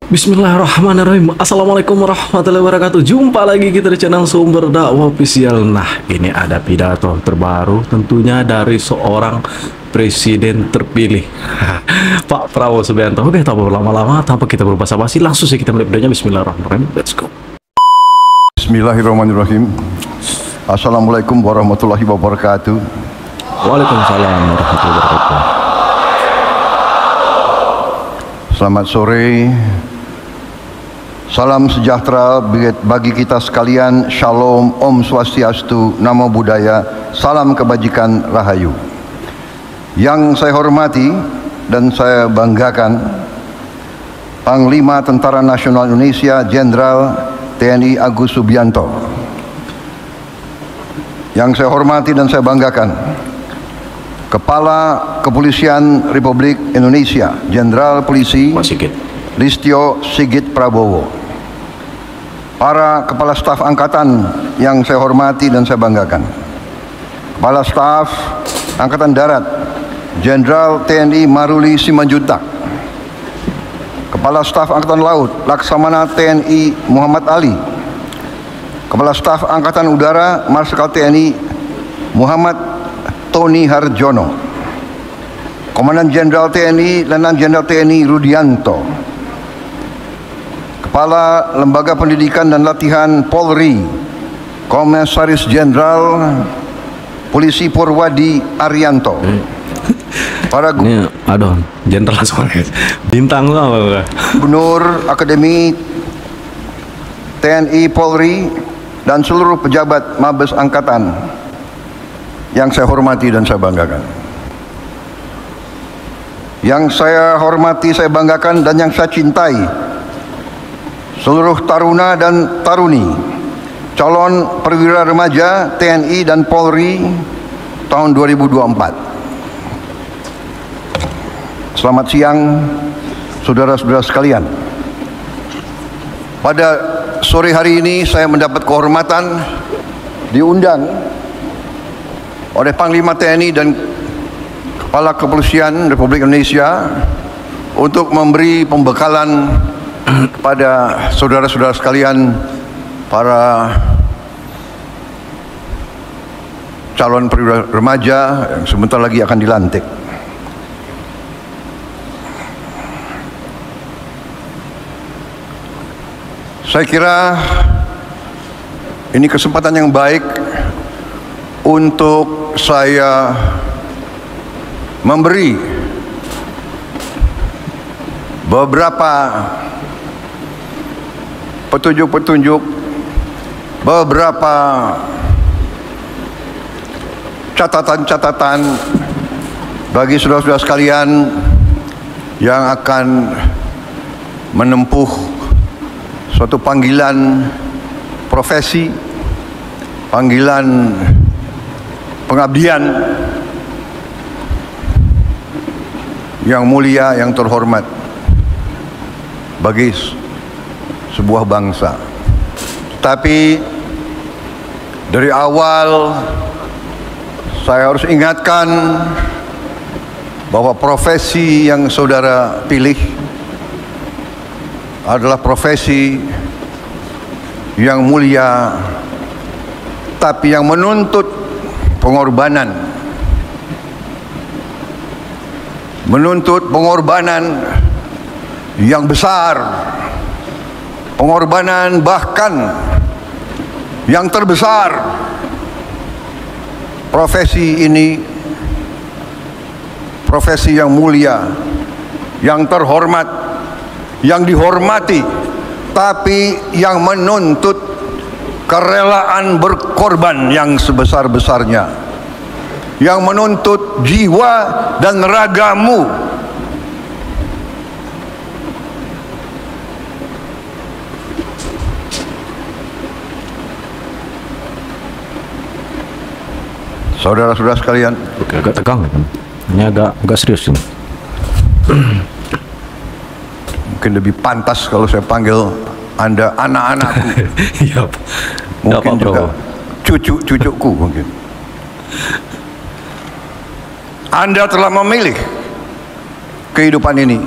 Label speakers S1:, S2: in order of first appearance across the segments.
S1: Bismillahirrahmanirrahim. Assalamualaikum warahmatullahi wabarakatuh. Jumpa lagi kita di channel Sumber Dakwah Official. Nah, ini ada pidato terbaru tentunya dari seorang presiden terpilih, Pak Prabowo Subianto. Oke, tanpa berlama-lama, tanpa kita berbasa-basi, langsung saja kita mulai videonya. Bismillahirrahmanirrahim. Let's go.
S2: Bismillahirrahmanirrahim. Assalamualaikum warahmatullahi wabarakatuh.
S1: Waalaikumsalam warahmatullahi wabarakatuh.
S2: Selamat sore. Salam sejahtera bagi kita sekalian. Shalom, Om Swastiastu, Namo Buddhaya, salam kebajikan, Rahayu. Yang saya hormati dan saya banggakan, Panglima Tentara Nasional Indonesia Jenderal TNI Agus Subianto. Yang saya hormati dan saya banggakan, Kepala Kepolisian Republik Indonesia Jenderal Polisi Listio Sigit Prabowo. Para Kepala Staf Angkatan yang saya hormati dan saya banggakan, Kepala Staf Angkatan Darat Jenderal TNI Maruli Simanjuntak, Kepala Staf Angkatan Laut Laksamana TNI Muhammad Ali, Kepala Staf Angkatan Udara Marsikal TNI Muhammad Tony Harjono, Komandan Jenderal TNI Letnan Jenderal TNI Rudianto, Kepala Lembaga Pendidikan dan Latihan Polri Komisaris Jenderal Polisi Purwadi Arianto. Para
S1: Ini aduh, jenderal soalnya bintang tuh apa?
S2: Gubernur Akademi TNI Polri dan seluruh pejabat Mabes Angkatan yang saya hormati dan saya banggakan. Yang saya hormati, saya banggakan dan yang saya cintai, seluruh taruna dan taruni calon perwira remaja TNI dan Polri tahun 2024. Selamat siang saudara-saudara sekalian. Pada sore hari ini saya mendapat kehormatan diundang oleh Panglima TNI dan Kepala Kepolisian Republik Indonesia untuk memberi pembekalan kepada saudara-saudara sekalian, para calon perwira remaja yang sebentar lagi akan dilantik. Saya kira ini kesempatan yang baik untuk saya memberi beberapa petunjuk-petunjuk, beberapa catatan-catatan bagi saudara-saudara sekalian yang akan menempuh suatu panggilan profesi, panggilan pengabdian yang mulia, yang terhormat bagi sebuah bangsa. Tapi dari awal saya harus ingatkan bahwa profesi yang saudara pilih adalah profesi yang mulia, tapi yang menuntut pengorbanan, menuntut pengorbanan yang besar, pengorbanan bahkan yang terbesar. Profesi ini profesi yang mulia, yang terhormat, yang dihormati, tapi yang menuntut kerelaan berkorban yang sebesar-besarnya, yang menuntut jiwa dan ragamu. Saudara-saudara sekalian,
S1: Agak tegang kan? Ini agak serius ini.
S2: mungkin lebih pantas kalau saya panggil Anda anak-anakku.
S1: Iya.
S2: Mungkin juga cucu-cucuku mungkin. Anda telah memilih kehidupan ini.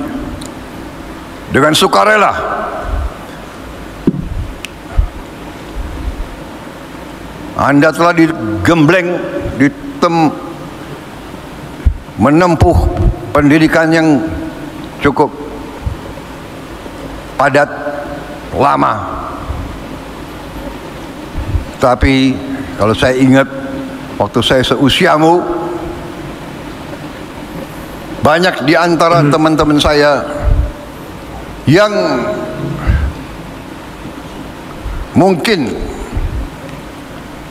S2: dengan sukarela Anda telah digembleng, menempuh pendidikan yang cukup padat, lama. Tapi kalau saya ingat waktu saya seusiamu, banyak di antara teman-teman saya yang mungkin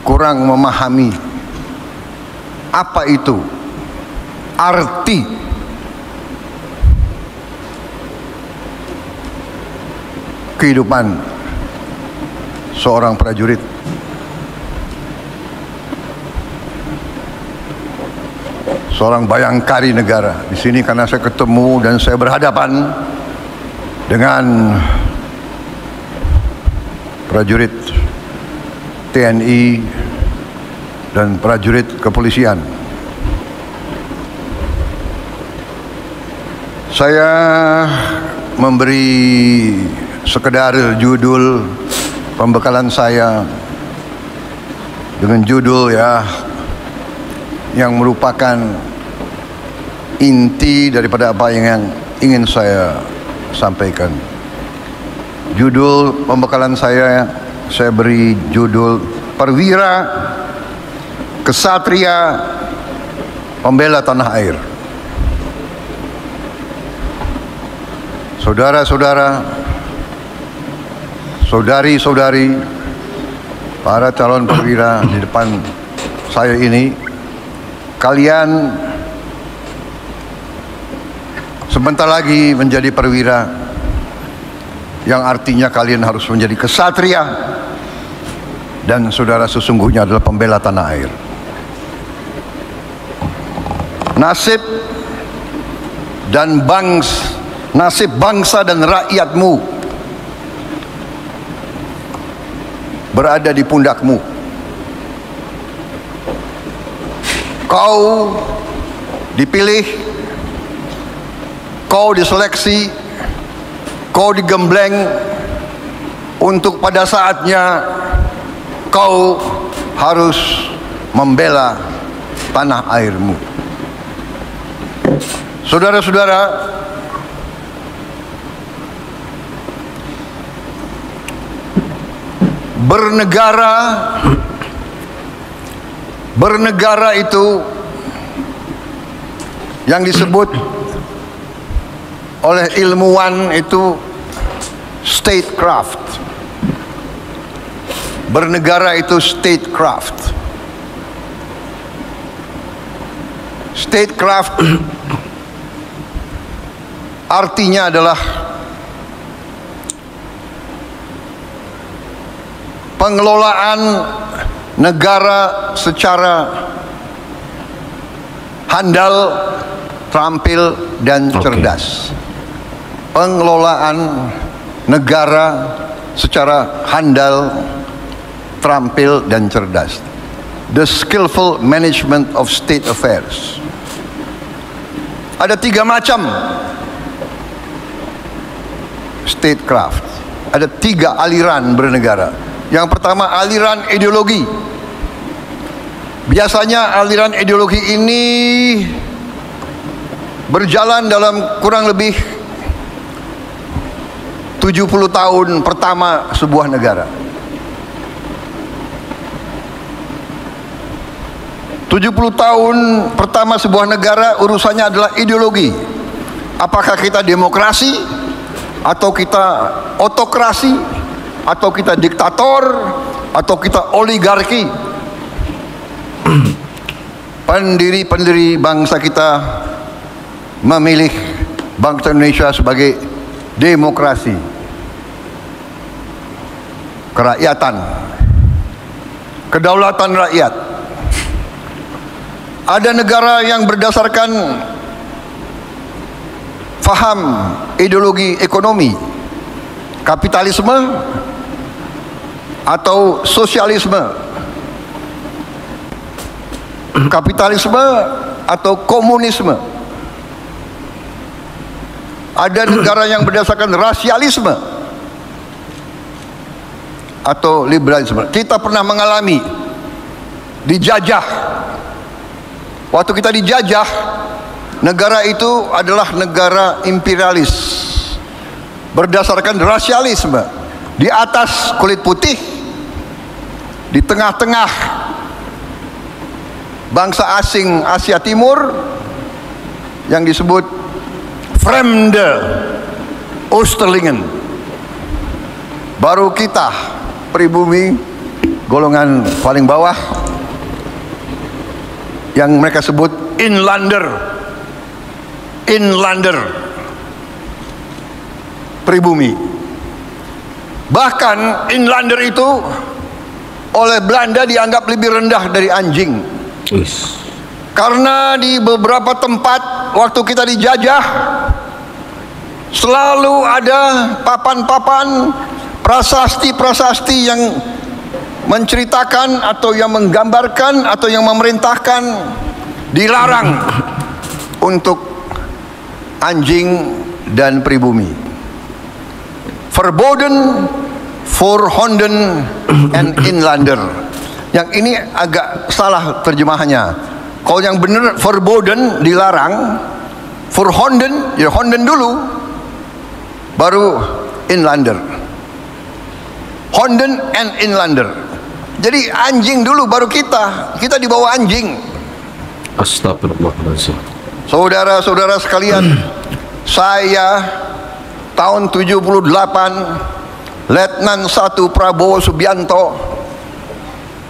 S2: kurang memahami apa itu arti kehidupan seorang prajurit. Seorang bayangkari negara. Di sini karena saya ketemu dan saya berhadapan dengan prajurit TNI dan prajurit kepolisian. Saya memberi sekedar judul pembekalan saya dengan judul yang merupakan inti daripada apa yang ingin saya sampaikan. Judul pembekalan saya beri judul Perwira Kesatria Pembela Tanah Air. Saudara-saudara, saudari-saudari, para calon perwira di depan saya ini, kalian sebentar lagi menjadi perwira, yang artinya kalian harus menjadi kesatria, dan saudara sesungguhnya adalah pembela tanah air. Nasib bangsa dan rakyatmu berada di pundakmu. Kau dipilih, kau diseleksi, kau digembleng untuk pada saatnya kau harus membela tanah airmu. Saudara-saudara, bernegara itu yang disebut oleh ilmuwan itu statecraft. Bernegara itu statecraft. Statecraft artinya adalah pengelolaan negara secara handal, terampil, dan cerdas. Pengelolaan negara secara handal, terampil, dan cerdas. The skillful management of state affairs. Ada 3 macam statecraft. Ada 3 aliran bernegara. Yang pertama, aliran ideologi. Biasanya aliran ideologi ini berjalan dalam kurang lebih 70 tahun pertama sebuah negara. 70 tahun pertama sebuah negara urusannya adalah ideologi. Apakah kita demokrasi, atau kita otokrasi, atau kita diktator, atau kita oligarki. Pendiri-pendiri bangsa kita memilih bangsa Indonesia sebagai demokrasi, kerakyatan, kedaulatan rakyat. Ada negara yang berdasarkan faham ideologi ekonomi, kapitalisme atau sosialisme, kapitalisme atau komunisme. Ada negara yang berdasarkan rasialisme atau liberalisme. Kita pernah mengalami dijajah. Waktu kita dijajah, negara itu adalah negara imperialis berdasarkan rasialisme. Di atas kulit putih, di tengah-tengah bangsa asing Asia Timur yang disebut Fremde Oosterlingen. Baru kita pribumi golongan paling bawah yang mereka sebut inlander pribumi. Bahkan inlander itu oleh Belanda dianggap lebih rendah dari anjing. Karena di beberapa tempat waktu kita dijajah selalu ada papan-papan prasasti-prasasti yang menceritakan atau yang menggambarkan atau yang memerintahkan dilarang untuk anjing dan pribumi. Verboden for Honden and Inlander. Yang ini agak salah terjemahannya. Kalau yang benar verboden dilarang, for Honden ya Honden dulu, baru Inlander. Honden and Inlander. Jadi anjing dulu baru kita di bawah anjing.
S1: Astagfirullahaladzim.
S2: Saudara-saudara sekalian, saya tahun 78 Letnan 1 Prabowo Subianto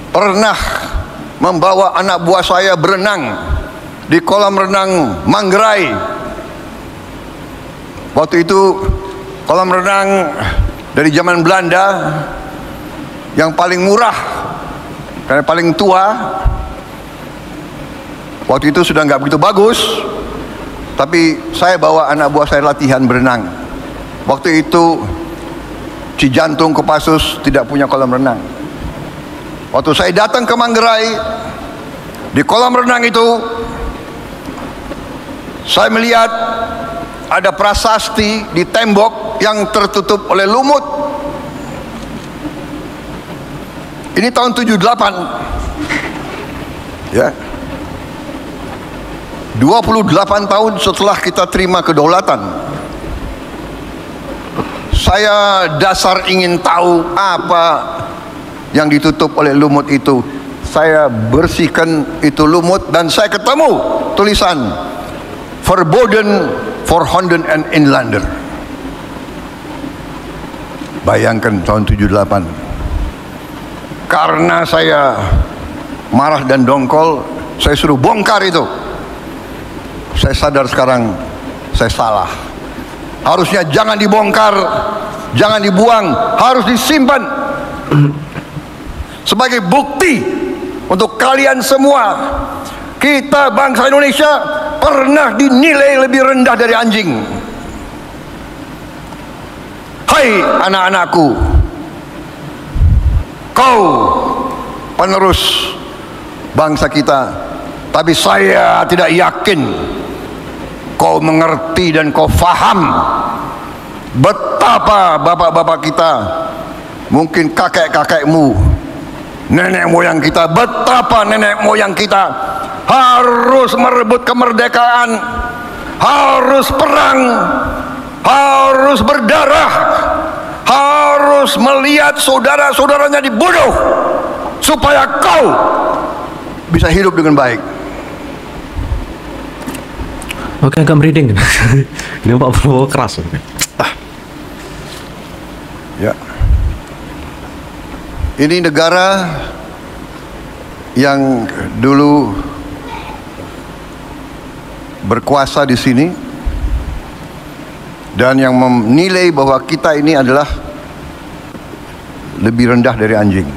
S2: pernah membawa anak buah saya berenang di kolam renang Manggarai. Waktu itu kolam renang dari zaman Belanda yang paling murah karena paling tua. Waktu itu sudah nggak begitu bagus, tapi saya bawa anak buah saya latihan berenang. Waktu itu Cijantung, Kopassus tidak punya kolam renang. Waktu saya datang ke Manggarai, di kolam renang itu saya melihat ada prasasti di tembok yang tertutup oleh lumut. Ini tahun 78 ya, 28 tahun setelah kita terima kedaulatan. Saya dasar ingin tahu apa yang ditutup oleh lumut itu. Saya bersihkan itu lumut dan saya ketemu tulisan Verboden for Honden and Inlander. Bayangkan tahun 78. Karena saya marah dan dongkol, saya suruh bongkar itu. Saya sadar sekarang saya salah. Harusnya jangan dibongkar, jangan dibuang, harus disimpan sebagai bukti untuk kalian semua. Kita bangsa Indonesia pernah dinilai lebih rendah dari anjing. Hai anak-anakku, kau penerus bangsa kita, tapi saya tidak yakin kau mengerti dan kau faham betapa bapak-bapak kita, mungkin kakek-kakekmu, nenek moyang kita, betapa nenek moyang kita harus merebut kemerdekaan, harus perang, harus berdarah, harus melihat saudara-saudaranya dibunuh supaya kau bisa hidup dengan baik.
S1: Oke, agak merinding. Ini Pak Prabowo keras.
S2: Ya. Ini negara yang dulu berkuasa di sini dan yang menilai bahwa kita ini adalah lebih rendah dari anjing.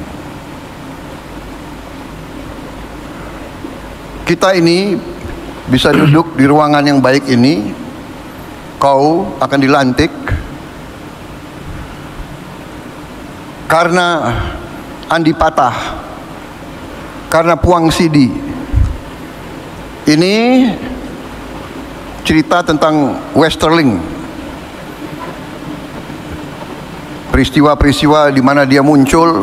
S2: Kita ini bisa duduk di ruangan yang baik ini, kau akan dilantik karena Andi Patah, karena Puang Sidi. Ini cerita tentang Westerling peristiwa-peristiwa di mana dia muncul.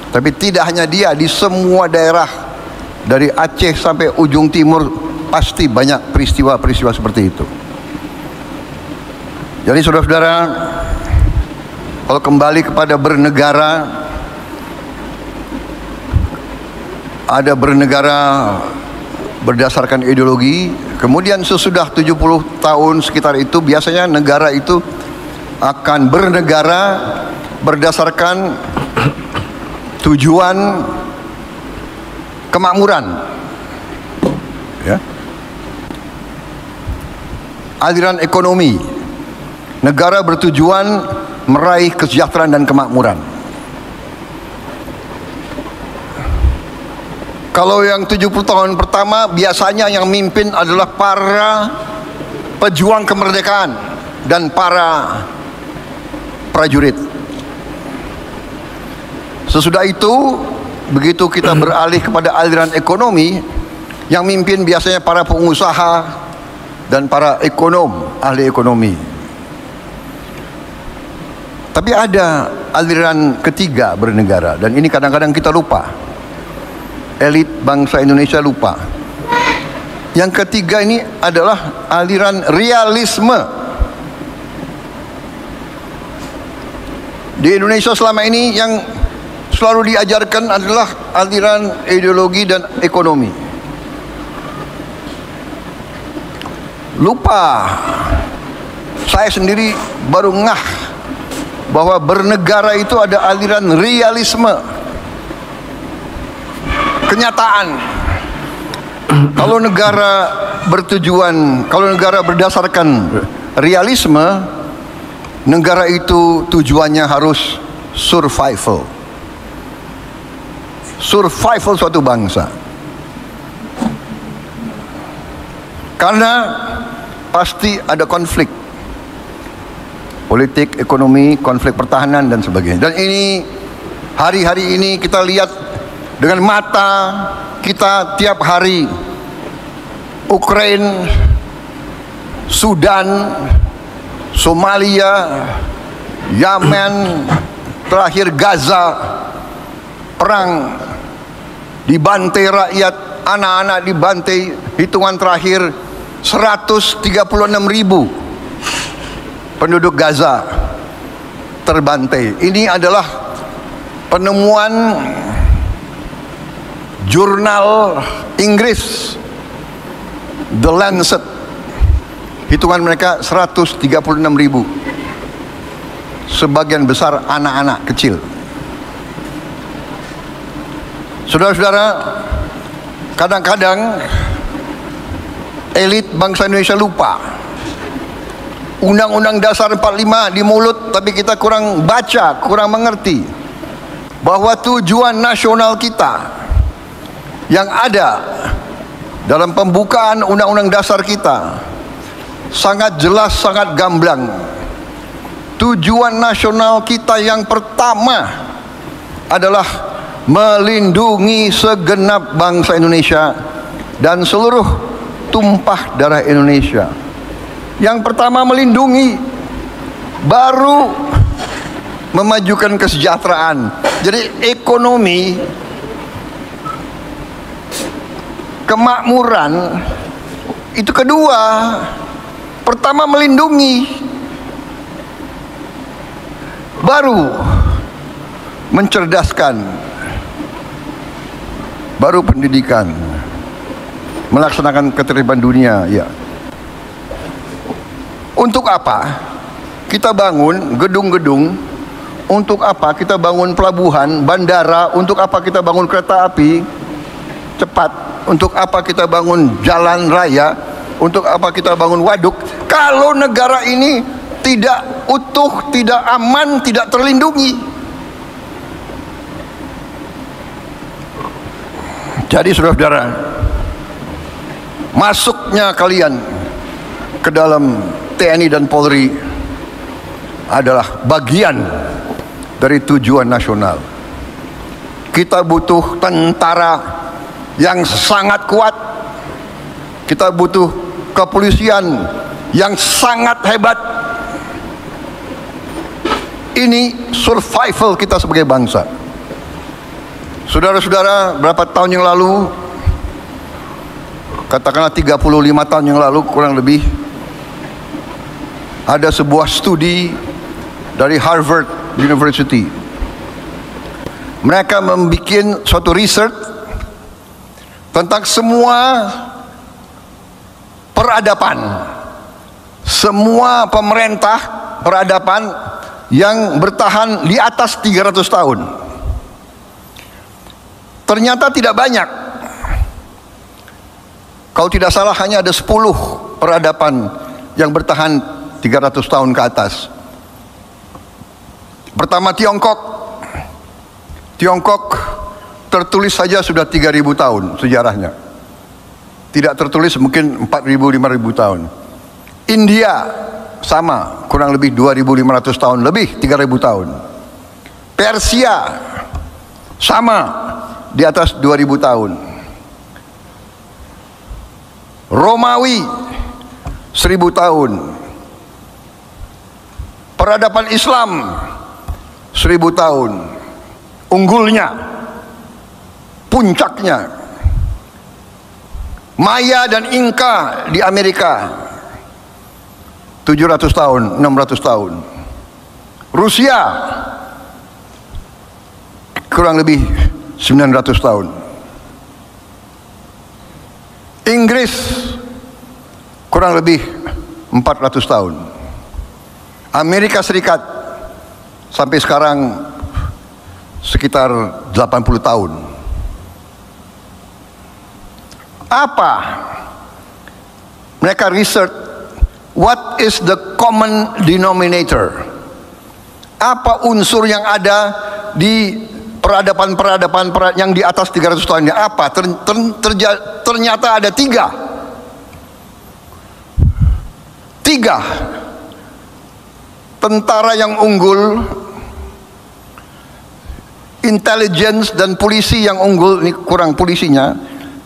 S2: Tapi tidak hanya dia, di semua daerah dari Aceh sampai ujung timur pasti banyak peristiwa-peristiwa seperti itu. Jadi saudara-saudara, kalau kembali kepada bernegara, ada bernegara berdasarkan ideologi, kemudian sesudah 70 tahun sekitar itu biasanya negara itu akan bernegara berdasarkan tujuan kemakmuran, ya. Aliran ekonomi, negara bertujuan meraih kesejahteraan dan kemakmuran. Kalau yang 70 tahun pertama biasanya yang mimpin adalah para pejuang kemerdekaan dan para prajurit. Sesudah itu, begitu kita beralih kepada aliran ekonomi, yang mimpin biasanya para pengusaha dan para ekonom, ahli ekonomi. Tapi ada aliran ketiga bernegara, dan ini kadang-kadang kita lupa. Elit bangsa Indonesia lupa. Yang ketiga ini adalah aliran realisme. Di Indonesia selama ini yang selalu diajarkan adalah aliran ideologi dan ekonomi. Lupa. Saya sendiri baru ngah bahwa bernegara itu ada aliran realisme, kenyataan. Kalau negara bertujuan, kalau negara berdasarkan realisme, negara itu tujuannya harus survival. Survival suatu bangsa. Karena pasti ada konflik politik, ekonomi, konflik pertahanan dan sebagainya. Dan ini hari-hari ini kita lihat dengan mata kita tiap hari. Ukraina, Sudan, Somalia, Yemen, terakhir Gaza, perang, dibantai rakyat, anak-anak dibantai. Hitungan terakhir 136.000 penduduk Gaza terbantai. Ini adalah penemuan jurnal Inggris, The Lancet. Hitungan mereka 136.000. Sebagian besar anak-anak kecil. Saudara-saudara, kadang-kadang elit bangsa Indonesia lupa. Undang-Undang Dasar 45 di mulut, tapi kita kurang baca, kurang mengerti bahwa tujuan nasional kita yang ada dalam pembukaan Undang-Undang Dasar kita sangat jelas, sangat gamblang. Tujuan nasional kita yang pertama adalah melindungi segenap bangsa Indonesia dan seluruh tumpah darah Indonesia. Yang pertama melindungi, baru memajukan kesejahteraan. Jadi ekonomi, kemakmuran itu kedua. Pertama melindungi, baru mencerdaskan, baru pendidikan, melaksanakan ketertiban dunia. Ya. Untuk apa kita bangun gedung-gedung? Untuk apa kita bangun pelabuhan, bandara? Untuk apa kita bangun kereta api cepat? Untuk apa kita bangun jalan raya? Untuk apa kita bangun waduk? Kalau negara ini tidak utuh, tidak aman, tidak terlindungi. Jadi saudara-saudara, masuknya kalian ke dalam TNI dan Polri adalah bagian dari tujuan nasional. Kita butuh tentara yang sangat kuat. Kita butuh kepolisian yang sangat hebat. Ini survival kita sebagai bangsa. Saudara-saudara, berapa tahun yang lalu, katakanlah 35 tahun yang lalu kurang lebih, ada sebuah studi dari Harvard University. Mereka membuat suatu research tentang semua peradaban, semua pemerintah peradaban yang bertahan di atas 300 tahun. Ternyata tidak banyak. Kalau tidak salah hanya ada 10 peradaban yang bertahan 300 tahun ke atas. Pertama Tiongkok. Tiongkok tertulis saja sudah 3.000 tahun sejarahnya. Tidak tertulis mungkin 4.000, 5.000 tahun. India sama, kurang lebih 2.500 tahun, lebih 3.000 tahun. Persia sama, di atas 2.000 tahun. Romawi 1.000 tahun. Peradaban Islam 1.000 tahun. Unggulnya, puncaknya, Maya dan Inka di Amerika 700 tahun, 600 tahun. Rusia kurang lebih 900 tahun. Inggris kurang lebih 400 tahun. Amerika Serikat sampai sekarang sekitar 80 tahun. Apa? Mereka research, what is the common denominator? Apa unsur yang ada di peradaban-peradaban yang di atas 300 tahun ini? Apa? Ternyata ada tiga. Tentara yang unggul, intelligence dan polisi yang unggul, ini kurang polisinya,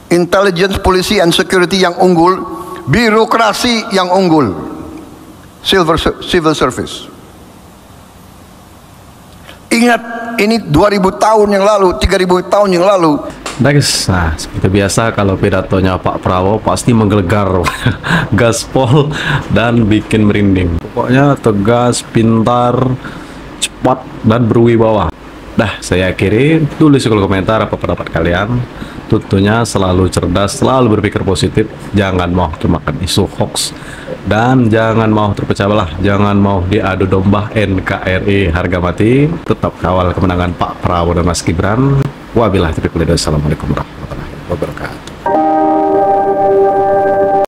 S2: intelligence, polisi, and security yang unggul, birokrasi yang unggul, civil service. Ingat, ini 2000 tahun yang lalu, 3000 tahun yang lalu.
S1: Guys, nah seperti biasa kalau pidatonya Pak Prabowo pasti menggelegar gaspol dan bikin merinding. Pokoknya tegas, pintar, cepat, dan berwibawa. Dah, saya akhiri. Tulis di kolom komentar apa pendapat kalian. Tentunya selalu cerdas, selalu berpikir positif. Jangan mau termakan isu hoax. Dan jangan mau terpecah belah. Jangan mau diadu domba NKRI harga mati. Tetap kawal kemenangan Pak Prabowo dan Mas Gibran. Wabillahi taufiq wal hidayah. Assalamualaikum warahmatullahi wabarakatuh.